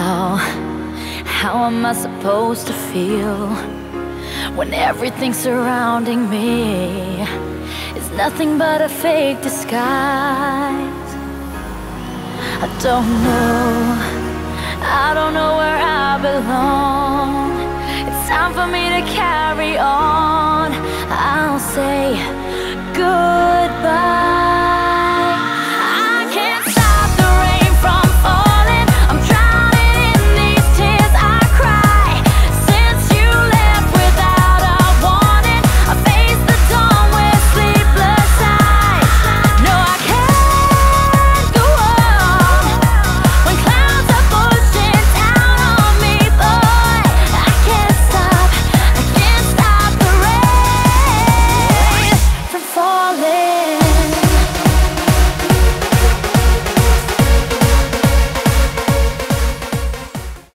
How am I supposed to feel when everything surrounding me is nothing but a fake disguise? I don't know where I belong. It's time for me to carry on. I'll say goodbye.